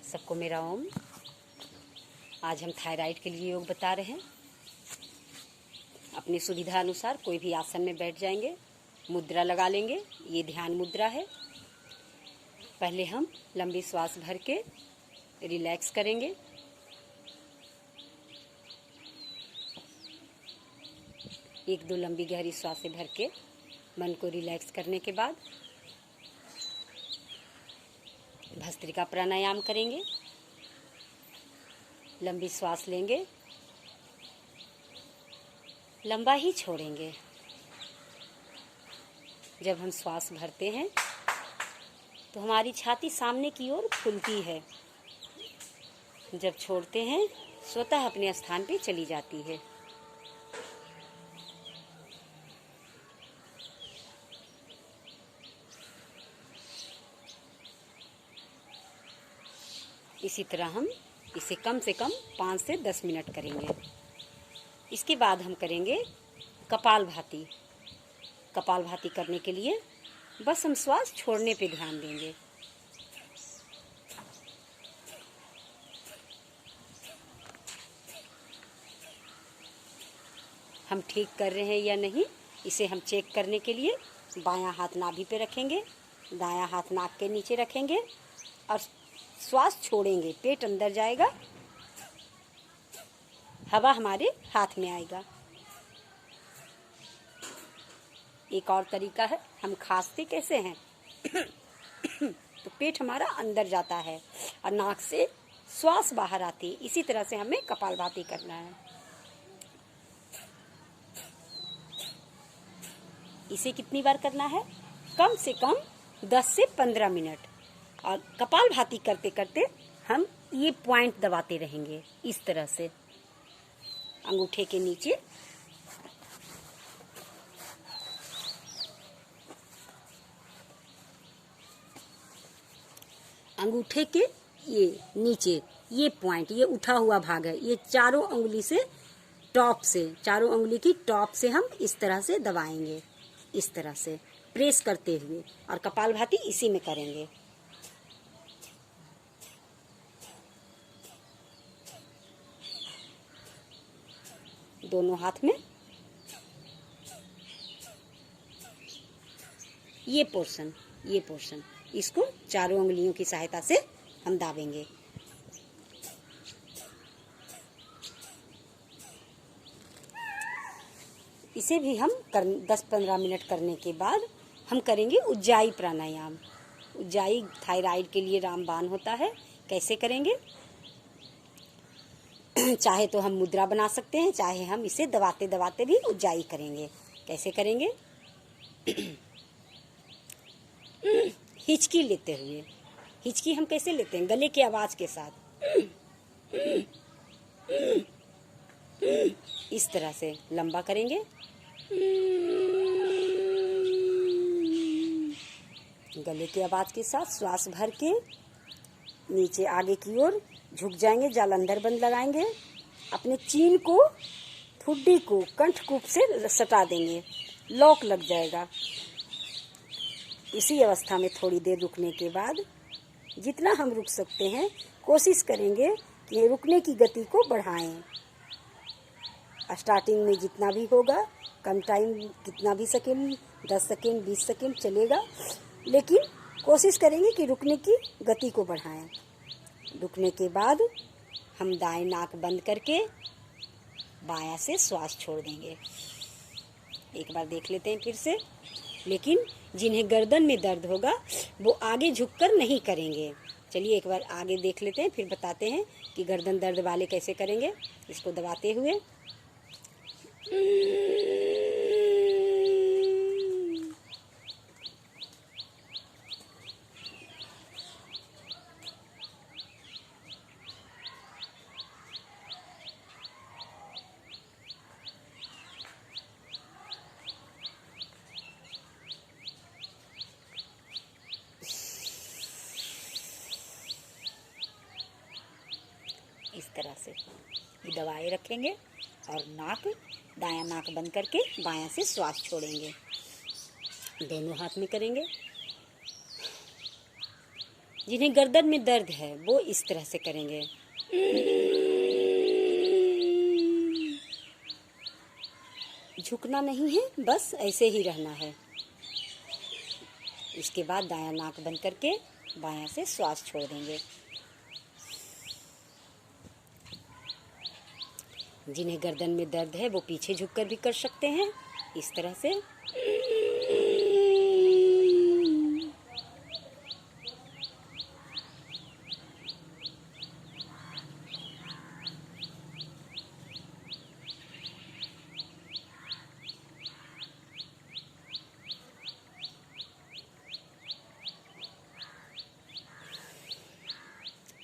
सबको मेरा ओम। आज हम थायराइड के लिए योग बता रहे हैं। अपनी सुविधा अनुसार कोई भी आसन में बैठ जाएंगे, मुद्रा लगा लेंगे। ये ध्यान मुद्रा है। पहले हम लंबी श्वास भर के रिलैक्स करेंगे। एक दो लंबी गहरी श्वासें भर के मन को रिलैक्स करने के बाद भस्त्रिका प्राणायाम करेंगे। लंबी श्वास लेंगे, लंबा ही छोड़ेंगे। जब हम श्वास भरते हैं तो हमारी छाती सामने की ओर खुलती है। जब छोड़ते हैं स्वतः अपने स्थान पे चली जाती है। इसी तरह हम इसे कम से कम 5 से 10 मिनट करेंगे। इसके बाद हम करेंगे कपालभाति। कपालभाति करने के लिए बस हम श्वास छोड़ने पे ध्यान देंगे। हम ठीक कर रहे हैं या नहीं, इसे हम चेक करने के लिए बायां हाथ नाभि पे रखेंगे, दायां हाथ नाक के नीचे रखेंगे और श्वास छोड़ेंगे। पेट अंदर जाएगा, हवा हमारे हाथ में आएगा। एक और तरीका है, हम खांसते कैसे हैं तो पेट हमारा अंदर जाता है और नाक से श्वास बाहर आती है। इसी तरह से हमें कपालभाति करना है। इसे कितनी बार करना है? कम से कम 10 से 15 मिनट। और कपालभाति करते करते हम ये पॉइंट दबाते रहेंगे इस तरह से अंगूठे के नीचे। अंगूठे के ये नीचे ये पॉइंट, ये उठा हुआ भाग है, ये चारों उंगली से टॉप से, चारों उंगली की टॉप से हम इस तरह से दबाएंगे, इस तरह से प्रेस करते हुए। और कपालभाति इसी में करेंगे। दोनों हाथ में ये पोर्शन इसको चारों उंगलियों की सहायता से हम दाबेंगे। इसे भी हम 10-15 मिनट करने के बाद हम करेंगे उज्जाई प्राणायाम। उज्जाई थायराइड के लिए रामबाण होता है। कैसे करेंगे? चाहे तो हम मुद्रा बना सकते हैं, चाहे हम इसे दबाते दबाते भी उज्जाई करेंगे। कैसे करेंगे? हिचकी लेते हुए। हिचकी हम कैसे लेते हैं? गले की आवाज के साथ। इस तरह से लंबा करेंगे। गले की आवाज के साथ श्वास भर के नीचे आगे की ओर झुक जाएंगे। जालंधर बंद लगाएंगे। अपने चीन को, ठुड्डी को कंठकूप से सटा देंगे। लॉक लग जाएगा। इसी अवस्था में थोड़ी देर रुकने के बाद जितना हम रुक सकते हैं कोशिश करेंगे कि रुकने की गति को बढ़ाएं। स्टार्टिंग में जितना भी होगा, कम टाइम, कितना भी सेकेंड, 10 सेकेंड 20 सेकेंड चलेगा, लेकिन कोशिश करेंगे कि रुकने की गति को बढ़ाएं। रुकने के बाद हम दाएं नाक बंद करके बायां से श्वास छोड़ देंगे। एक बार देख लेते हैं फिर से। लेकिन जिन्हें गर्दन में दर्द होगा वो आगे झुककर नहीं करेंगे। चलिए एक बार आगे देख लेते हैं, फिर बताते हैं कि गर्दन दर्द वाले कैसे करेंगे। इसको दबाते हुए इस तरह से ये दबाए रखेंगे और दायां नाक बंद करके बायां से श्वास छोड़ेंगे। दोनों हाथ में करेंगे। जिन्हें गर्दन में दर्द है वो इस तरह से करेंगे। झुकना नहीं है, बस ऐसे ही रहना है। इसके बाद दायां नाक बंद करके बायां से श्वास छोड़ देंगे। जिन्हें गर्दन में दर्द है वो पीछे झुककर भी कर सकते हैं, इस तरह से।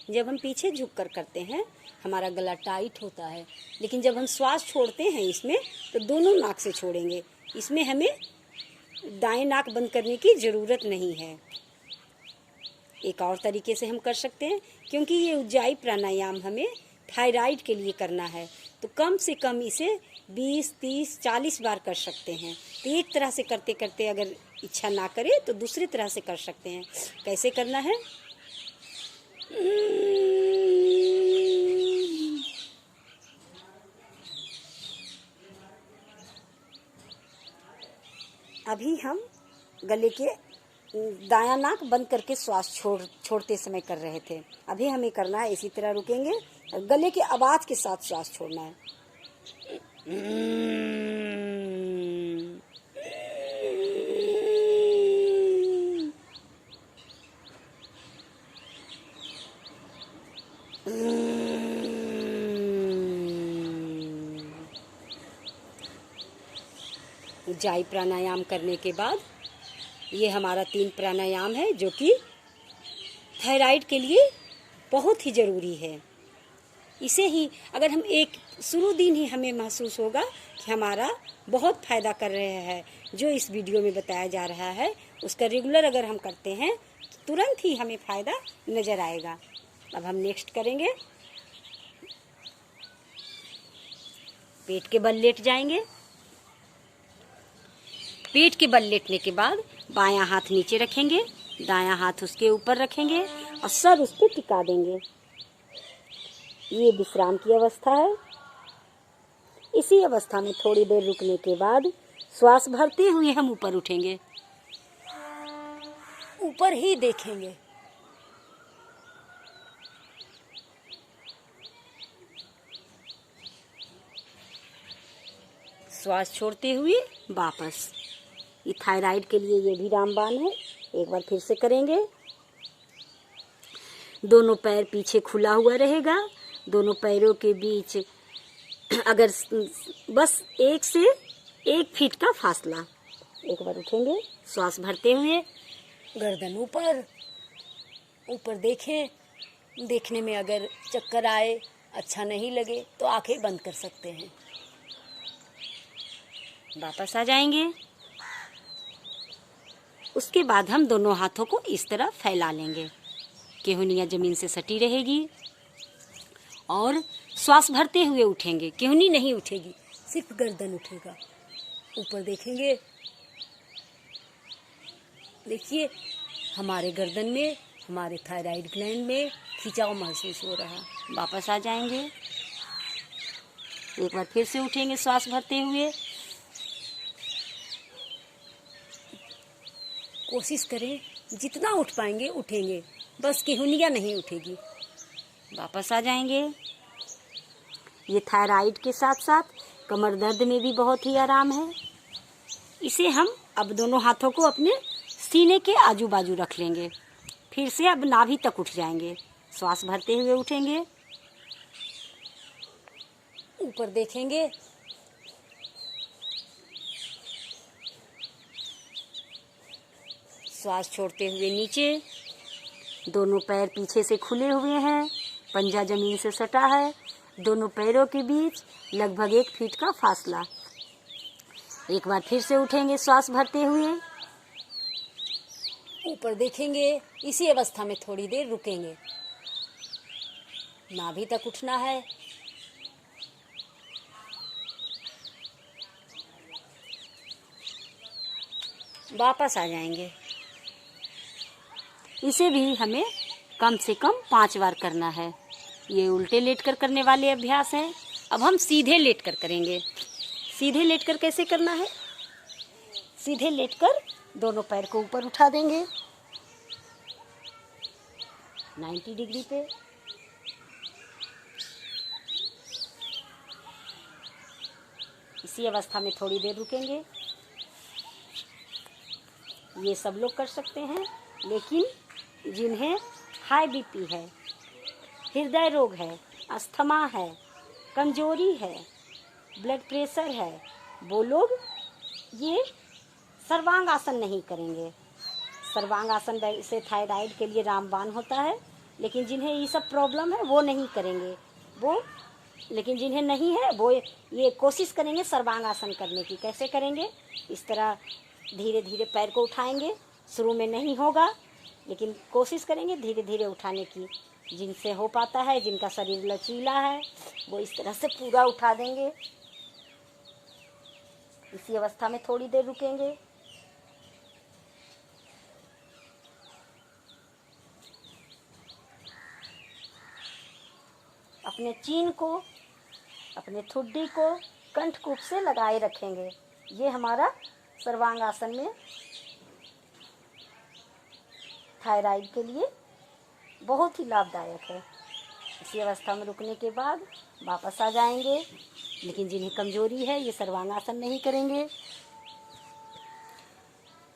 जब हम पीछे झुककर करते हैं हमारा गला टाइट होता है, लेकिन जब हम श्वास छोड़ते हैं इसमें तो दोनों नाक से छोड़ेंगे। इसमें हमें दाएं नाक बंद करने की ज़रूरत नहीं है। एक और तरीके से हम कर सकते हैं, क्योंकि ये उज्जाई प्राणायाम हमें थायराइड के लिए करना है, तो कम से कम इसे 20, 30, 40 बार कर सकते हैं। तो एक तरह से करते करते अगर इच्छा ना करे तो दूसरी तरह से कर सकते हैं। कैसे करना है? अभी हम गले के दायां नाक बंद करके श्वास छोड़ते समय कर रहे थे। अभी हमें करना है इसी तरह, रुकेंगे और गले के आवाज के साथ श्वास छोड़ना है। उज्जाई प्राणायाम करने के बाद ये हमारा 3 प्राणायाम है जो कि थायराइड के लिए बहुत ही ज़रूरी है। इसे ही अगर हम एक शुरू दिन ही हमें महसूस होगा कि हमारा बहुत फ़ायदा कर रहे हैं, जो इस वीडियो में बताया जा रहा है उसका रेगुलर अगर हम करते हैं तो तुरंत ही हमें फ़ायदा नज़र आएगा। अब हम नेक्स्ट करेंगे। पेट के बल लेट जाएंगे। पेट के बल लेटने के बाद बायां हाथ नीचे रखेंगे, दायां हाथ उसके ऊपर रखेंगे और सर उस पर टिका देंगे। ये विश्राम की अवस्था है। इसी अवस्था में थोड़ी देर रुकने के बाद श्वास भरते हुए हम ऊपर उठेंगे, ऊपर ही देखेंगे। श्वास छोड़ते हुए वापस। ये थायराइड के लिए ये भी रामबाण है। एक बार फिर से करेंगे। दोनों पैर पीछे खुला हुआ रहेगा। दोनों पैरों के बीच अगर बस 1 से 1 फीट का फासला। एक बार उठेंगे, श्वास भरते हुए, गर्दन ऊपर ऊपर देखें। देखने में अगर चक्कर आए, अच्छा नहीं लगे तो आंखें बंद कर सकते हैं। वापस आ जाएंगे। उसके बाद हम दोनों हाथों को इस तरह फैला लेंगे। केहुनियाँ ज़मीन से सटी रहेगी और श्वास भरते हुए उठेंगे। केहुनी नहीं उठेगी, सिर्फ गर्दन उठेगा। ऊपर देखेंगे। देखिए हमारे गर्दन में, हमारे थायराइड ग्लैंड में खिंचाव महसूस हो रहा। वापस आ जाएंगे। एक बार फिर से उठेंगे श्वास भरते हुए। कोशिश करें जितना उठ पाएंगे उठेंगे, बस केहुनिया नहीं उठेगी। वापस आ जाएंगे। ये थायराइड के साथ साथ कमर दर्द में भी बहुत ही आराम है। इसे हम अब दोनों हाथों को अपने सीने के आजू बाजू रख लेंगे। फिर से अब नाभि तक उठ जाएंगे। श्वास भरते हुए उठेंगे, ऊपर देखेंगे। श्वास छोड़ते हुए नीचे। दोनों पैर पीछे से खुले हुए हैं, पंजा जमीन से सटा है। दोनों पैरों के बीच लगभग 1 फीट का फासला। एक बार फिर से उठेंगे श्वास भरते हुए, ऊपर देखेंगे। इसी अवस्था में थोड़ी देर रुकेंगे। नाभि तक उठना है। वापस आ जाएंगे। इसे भी हमें कम से कम 5 बार करना है। ये उल्टे लेटकर करने वाले अभ्यास हैं। अब हम सीधे लेटकर करेंगे। सीधे लेटकर कैसे करना है? सीधे लेटकर दोनों पैर को ऊपर उठा देंगे 90 डिग्री पे। इसी अवस्था में थोड़ी देर रुकेंगे। ये सब लोग कर सकते हैं, लेकिन जिन्हें हाई बीपी है, हृदय रोग है, अस्थमा है, कमजोरी है, ब्लड प्रेशर है, वो लोग ये सर्वांग आसन नहीं करेंगे। सर्वांग आसन से थायराइड के लिए रामबाण होता है, लेकिन जिन्हें ये सब प्रॉब्लम है वो नहीं करेंगे। लेकिन जिन्हें नहीं है वो ये कोशिश करेंगे सर्वांग आसन करने की। कैसे करेंगे? इस तरह धीरे धीरे पैर को उठाएंगे। शुरू में नहीं होगा, लेकिन कोशिश करेंगे धीरे धीरे उठाने की। जिनसे हो पाता है, जिनका शरीर लचीला है, वो इस तरह से पूरा उठा देंगे। इसी अवस्था में थोड़ी देर रुकेंगे। अपने चीन को, अपने ठुड्डी को कंठकूप से लगाए रखेंगे। ये हमारा सर्वांग आसन में थायराइड के लिए बहुत ही लाभदायक है। इसी अवस्था में रुकने के बाद वापस आ जाएंगे। लेकिन जिन्हें कमजोरी है ये सर्वांग आसन नहीं करेंगे।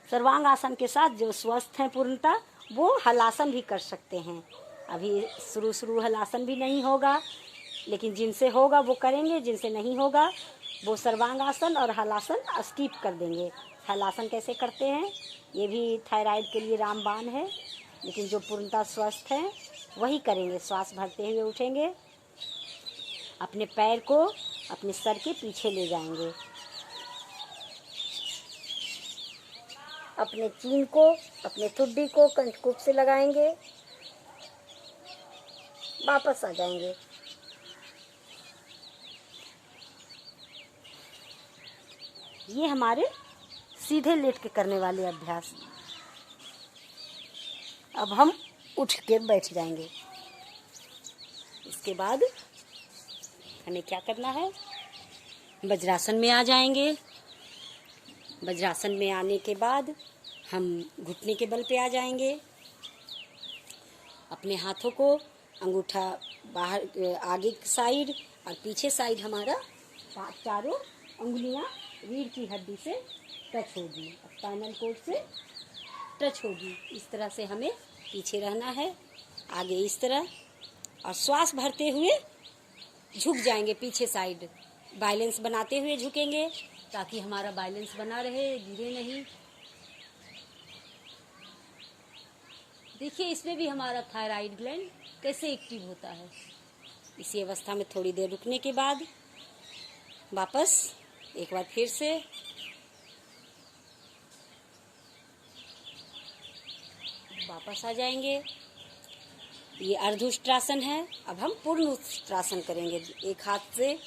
सर्वांग आसन के साथ जो स्वस्थ हैं पूर्णतः, वो हलासन भी कर सकते हैं। अभी शुरू हलासन भी नहीं होगा, लेकिन जिनसे होगा वो करेंगे, जिनसे नहीं होगा वो सर्वांग आसन और हलासन स्किप कर देंगे। हलासन कैसे करते हैं? ये भी थायराइड के लिए रामबाण है, लेकिन जो पूर्णतः स्वस्थ हैं वही करेंगे। श्वास भरते हुए उठेंगे, अपने पैर को अपने सर के पीछे ले जाएंगे, अपने चीन को, अपने ठुड्डी को कंठकूप से लगाएंगे, वापस आ जाएंगे। ये हमारे सीधे लेट के करने वाले अभ्यास। अब हम उठ के बैठ जाएंगे। इसके बाद हमें क्या करना है? वज्रासन में आ जाएंगे। वज्रासन में आने के बाद हम घुटने के बल पे आ जाएंगे। अपने हाथों को अंगूठा बाहर आगे की साइड और पीछे साइड हमारा चारों उंगलियां रीढ़ की हड्डी से टच होगी, स्पाइनल कॉर्ड से टच होगी। इस तरह से हमें पीछे रहना है, आगे इस तरह, और श्वास भरते हुए झुक जाएंगे पीछे साइड। बैलेंस बनाते हुए झुकेंगे ताकि हमारा बैलेंस बना रहे, गिरे नहीं। देखिए इसमें भी हमारा थायराइड ग्लैंड कैसे एक्टिव होता है। इसी अवस्था में थोड़ी देर रुकने के बाद वापस एक बार फिर से वापस आ जाएंगे। ये अर्धउष्ट्रासन है। अब हम पूर्ण उष्ट्रासन करेंगे। एक हाथ से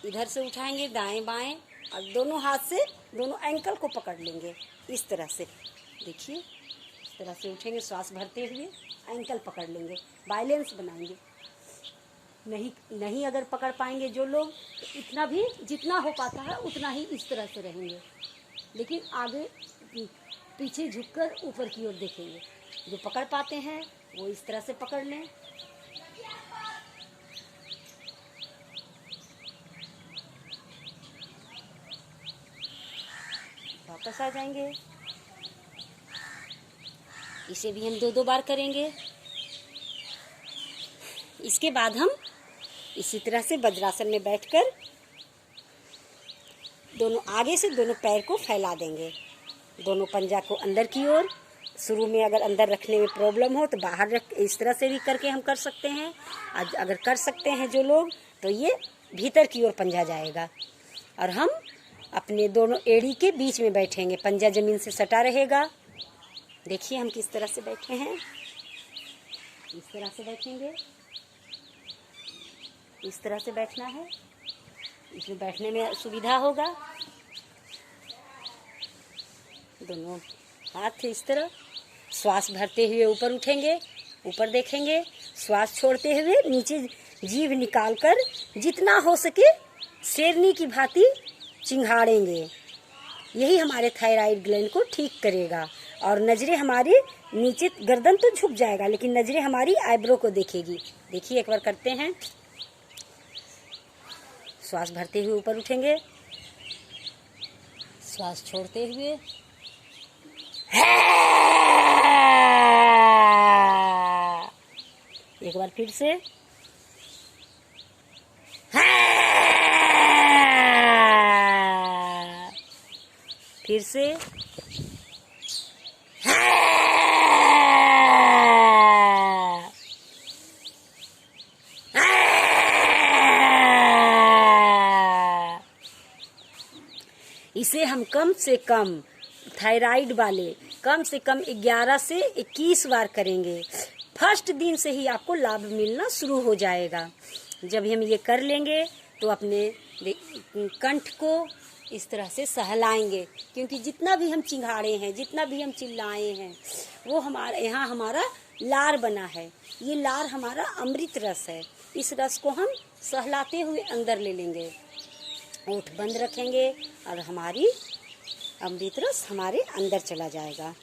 इधर से उठाएंगे दाएं बाएं, और दोनों हाथ से दोनों एंकल को पकड़ लेंगे इस तरह से। देखिए इस तरह से उठेंगे, श्वास भरते हुए एंकल पकड़ लेंगे, बैलेंस बनाएंगे। नहीं अगर पकड़ पाएंगे जो लोग, तो इतना भी जितना हो पाता है उतना ही इस तरह से रहेंगे, लेकिन आगे पीछे झुककर ऊपर की ओर देखेंगे। जो पकड़ पाते हैं वो इस तरह से पकड़ लें। वापस आ जाएंगे। इसे भी हम 2-2 बार करेंगे। इसके बाद हम इसी तरह से वज्रासन में बैठकर दोनों आगे से दोनों पैर को फैला देंगे, दोनों पंजा को अंदर की ओर। शुरू में अगर अंदर रखने में प्रॉब्लम हो तो बाहर रख, इस तरह से भी करके हम कर सकते हैं। अगर कर सकते हैं जो लोग, तो ये भीतर की ओर पंजा जाएगा और हम अपने दोनों एड़ी के बीच में बैठेंगे, पंजा जमीन से सटा रहेगा। देखिए हम किस तरह से बैठे हैं, इस तरह से बैठेंगे, इस तरह से बैठना है। इसमें बैठने में सुविधा होगा। दोनों हाथ इस तरह, श्वास भरते हुए ऊपर उठेंगे, ऊपर देखेंगे, श्वास छोड़ते हुए नीचे जीभ निकालकर जितना हो सके शेरनी की भांति चिंघाड़ेंगे। यही हमारे थायराइड ग्लैंड को ठीक करेगा। और नज़रें हमारी नीचे, गर्दन तो झुक जाएगा लेकिन नज़रें हमारी आईब्रो को देखेगी। देखिए एक बार करते हैं। श्वास भरते हुए ऊपर उठेंगे, श्वास छोड़ते हुए एक बार फिर से फिर से इसे हम कम से कम थायराइड वाले कम से कम 11 से 21 बार करेंगे। फर्स्ट दिन से ही आपको लाभ मिलना शुरू हो जाएगा। जब हम ये कर लेंगे तो अपने कंठ को इस तरह से सहलाएंगे, क्योंकि जितना भी हम चिंघाड़े हैं, जितना भी हम चिल्लाए हैं, वो हमारे यहाँ हमारा लार बना है। ये लार हमारा अमृत रस है। इस रस को हम सहलाते हुए अंदर ले लेंगे, ओठ बंद रखेंगे और हमारी अमृत रस हमारे अंदर चला जाएगा।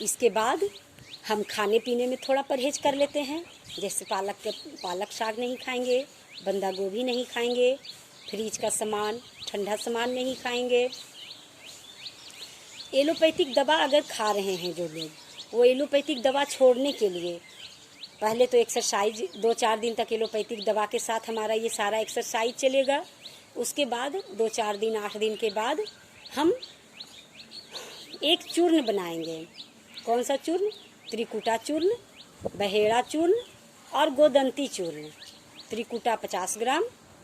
इसके बाद हम खाने पीने में थोड़ा परहेज कर लेते हैं। जैसे पालक साग नहीं खाएंगे, बंदा गोभी नहीं खाएंगे, फ्रिज का सामान, ठंडा सामान नहीं खाएंगे। एलोपैथिक दवा अगर खा रहे हैं जो लोग, वो एलोपैथिक दवा छोड़ने के लिए पहले तो एक्सरसाइज 2-4 दिन तक एलोपैथिक दवा के साथ हमारा ये सारा एक्सरसाइज चलेगा। उसके बाद 2-4 दिन 8 दिन के बाद हम एक चूर्ण बनाएंगे। कौन सा चूर्ण? त्रिकुटा चूर्ण, बहेड़ा चूर्ण और गोदंती चूर्ण। त्रिकुटा 50 ग्राम,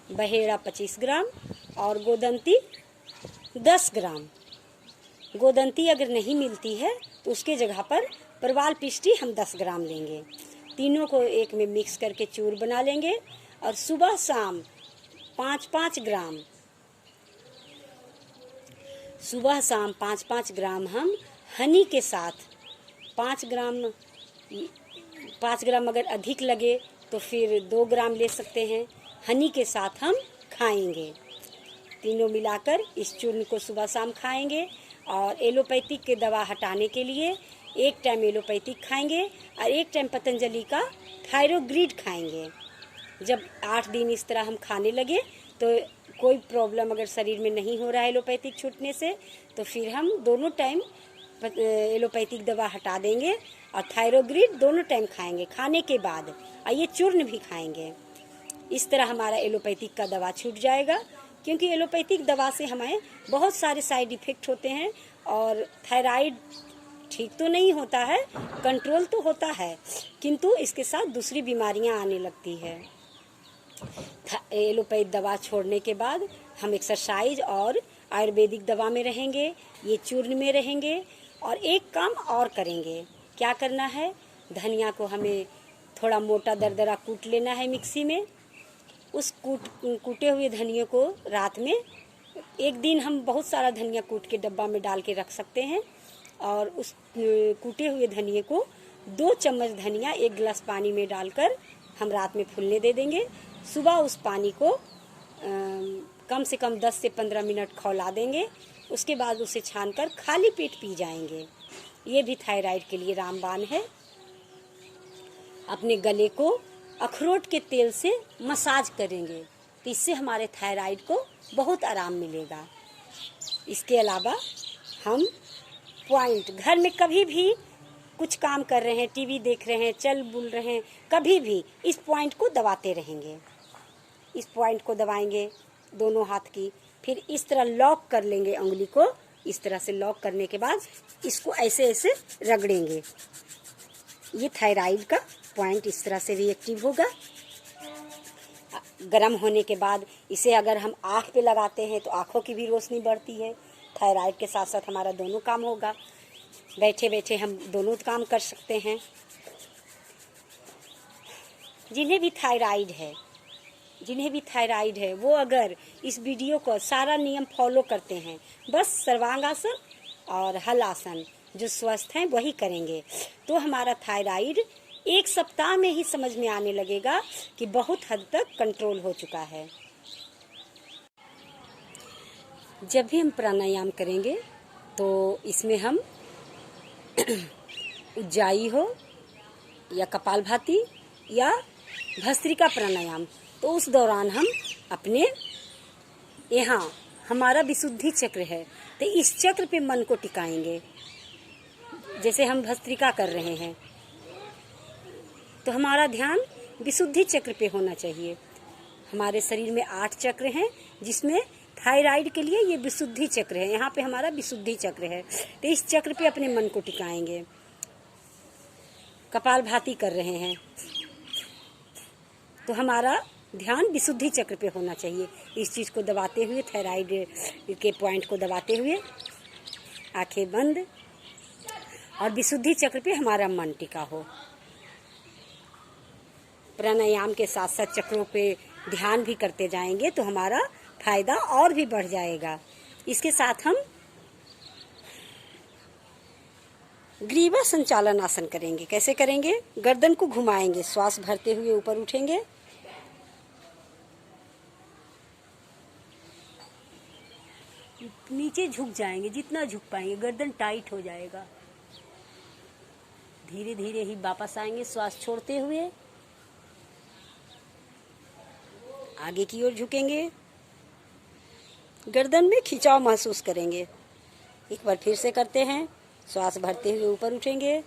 बहेड़ा 25 ग्राम और गोदंती 10 ग्राम। गोदंती अगर नहीं मिलती है तो उसके जगह पर परवाल पिष्टी हम 10 ग्राम लेंगे। तीनों को एक में मिक्स करके चूर बना लेंगे और सुबह शाम 5-5 ग्राम, सुबह शाम 5-5 ग्राम हम हनी के साथ 5 ग्राम अगर अधिक लगे तो फिर 2 ग्राम ले सकते हैं। हनी के साथ हम खाएंगे। तीनों मिलाकर इस चूर्ण को सुबह शाम खाएंगे। और एलोपैथिक के दवा हटाने के लिए एक टाइम एलोपैथिक खाएंगे और एक टाइम पतंजलि का थायरोग्रिड खाएंगे। जब 8 दिन इस तरह हम खाने लगे तो कोई प्रॉब्लम अगर शरीर में नहीं हो रहा है एलोपैथिक छूटने से, तो फिर हम दोनों टाइम एलोपैथिक दवा हटा देंगे और थायरोग्रिड दोनों टाइम खाएंगे खाने के बाद, और ये चूर्ण भी खाएंगे। इस तरह हमारा एलोपैथिक का दवा छूट जाएगा, क्योंकि एलोपैथिक दवा से हमें बहुत सारे साइड इफ़ेक्ट होते हैं। और थायराइड ठीक तो नहीं होता है, कंट्रोल तो होता है, किंतु इसके साथ दूसरी बीमारियां आने लगती है। एलोपैथ दवा छोड़ने के बाद हम एक्सरसाइज और आयुर्वेदिक दवा में रहेंगे, ये चूर्ण में रहेंगे। और एक काम और करेंगे। क्या करना है? धनिया को हमें थोड़ा मोटा दरदरा कूट लेना है मिक्सी में। उस कूटे हुए धनिया को रात में, एक दिन हम बहुत सारा धनिया कूट के डब्बा में डाल के रख सकते हैं, और उस कूटे हुए धनिया को 2 चम्मच धनिया 1 गिलास पानी में डालकर हम रात में फूलने दे देंगे। सुबह उस पानी को कम से कम 10 से 15 मिनट खौला देंगे। उसके बाद उसे छानकर खाली पेट पी जाएंगे। ये भी थायराइड के लिए रामबाण है। अपने गले को अखरोट के तेल से मसाज करेंगे तो इससे हमारे थायराइड को बहुत आराम मिलेगा। इसके अलावा हम पॉइंट, घर में कभी भी कुछ काम कर रहे हैं, टीवी देख रहे हैं, चल बुल रहे हैं, कभी भी इस पॉइंट को दबाते रहेंगे। इस पॉइंट को दबाएंगे दोनों हाथ की, फिर इस तरह लॉक कर लेंगे उंगली को। इस तरह से लॉक करने के बाद इसको ऐसे ऐसे रगड़ेंगे। ये थायराइड का पॉइंट इस तरह से रिएक्टिव होगा। गर्म होने के बाद इसे अगर हम आँख पे लगाते हैं तो आँखों की भी रोशनी बढ़ती है। थायराइड के साथ साथ हमारा दोनों काम होगा। बैठे बैठे हम दोनों काम कर सकते हैं। जिन्हें भी थायराइड है वो अगर इस वीडियो को सारा नियम फॉलो करते हैं, बस सर्वांग आसन और हल आसन जो स्वस्थ हैं वही करेंगे, तो हमारा थायराइड 1 सप्ताह में ही समझ में आने लगेगा कि बहुत हद तक कंट्रोल हो चुका है। जब भी हम प्राणायाम करेंगे तो इसमें हम उज्जाई हो या कपालभाति या भस्त्रिका प्राणायाम, तो उस दौरान हम अपने यहाँ हमारा विशुद्धि चक्र है तो इस चक्र पे मन को टिकाएंगे। जैसे हम भस्त्रिका कर रहे हैं तो हमारा ध्यान विशुद्धि चक्र पे होना चाहिए। हमारे शरीर में 8 चक्र हैं, जिसमें थायराइड के लिए ये विशुद्धि चक्र है, यहाँ पे हमारा विशुद्धि चक्र है, तो इस चक्र पे अपने मन को टिकाएंगे। कपालभाति कर रहे हैं तो हमारा ध्यान विशुद्धि चक्र पे होना चाहिए। इस चीज़ को दबाते हुए, थायराइड के पॉइंट को दबाते हुए, आंखें बंद, और विशुद्धि चक्र पे हमारा मन टिका हो। प्राणायाम के साथ साथ चक्रों पे ध्यान भी करते जाएंगे तो हमारा फायदा और भी बढ़ जाएगा। इसके साथ हम ग्रीवा संचालन आसन करेंगे। कैसे करेंगे? गर्दन को घुमाएंगे, श्वास भरते हुए ऊपर उठेंगे, नीचे झुक जाएंगे, जितना झुक पाएंगे, गर्दन टाइट हो जाएगा। धीरे धीरे ही वापस आएंगे, श्वास छोड़ते हुए आगे की ओर झुकेंगे, गर्दन में खिंचाव महसूस करेंगे। एक बार फिर से करते हैं, श्वास भरते हुए ऊपर उठेंगे,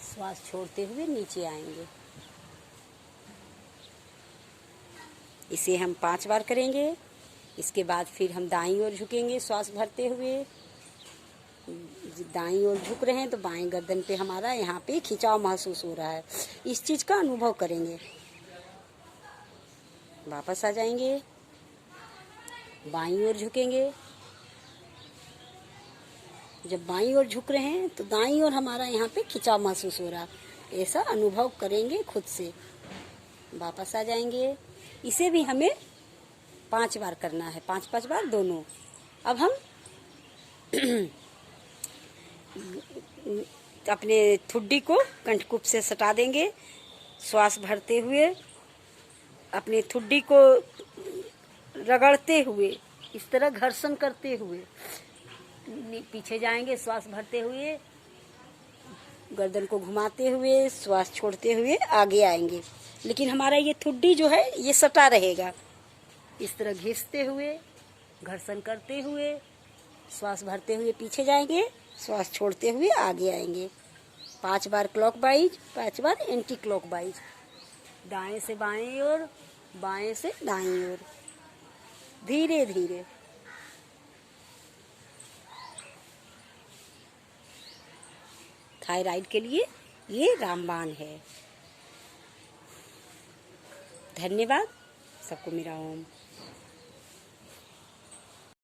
श्वास छोड़ते हुए नीचे आएंगे। इसे हम 5 बार करेंगे। इसके बाद फिर हम दाईं ओर झुकेंगे, श्वास भरते हुए दाईं ओर झुक रहे हैं तो बाएं गर्दन पे हमारा यहाँ पे खिंचाव महसूस हो रहा है, इस चीज का अनुभव करेंगे। वापस आ जाएंगे, बाईं ओर झुकेंगे। जब बाईं ओर झुक रहे हैं तो दाईं ओर हमारा यहाँ पे खिंचाव महसूस हो रहा है, ऐसा अनुभव करेंगे खुद से। वापस आ जाएंगे। इसे भी हमें 5 बार करना है, 5-5 बार दोनों। अब हम अपने ठुड्डी को कंठकूप से सटा देंगे, श्वास भरते हुए अपने ठुड्डी को रगड़ते हुए, इस तरह घर्षण करते हुए पीछे जाएंगे, श्वास भरते हुए, गर्दन को घुमाते हुए, श्वास छोड़ते हुए आगे आएंगे। लेकिन हमारा ये ठुड्डी जो है ये सटा रहेगा। इस तरह घिसते हुए, घर्षण करते हुए, श्वास भरते हुए पीछे जाएंगे, श्वास छोड़ते हुए आगे आएंगे। 5 बार क्लॉकवाइज, 5 बार एंटी क्लॉकवाइज, दाएं से बाएं ओर, बाएं से दाईं ओर, धीरे धीरे। थायराइड के लिए ये रामबाण है। धन्यवाद। सबको मेरा ओम।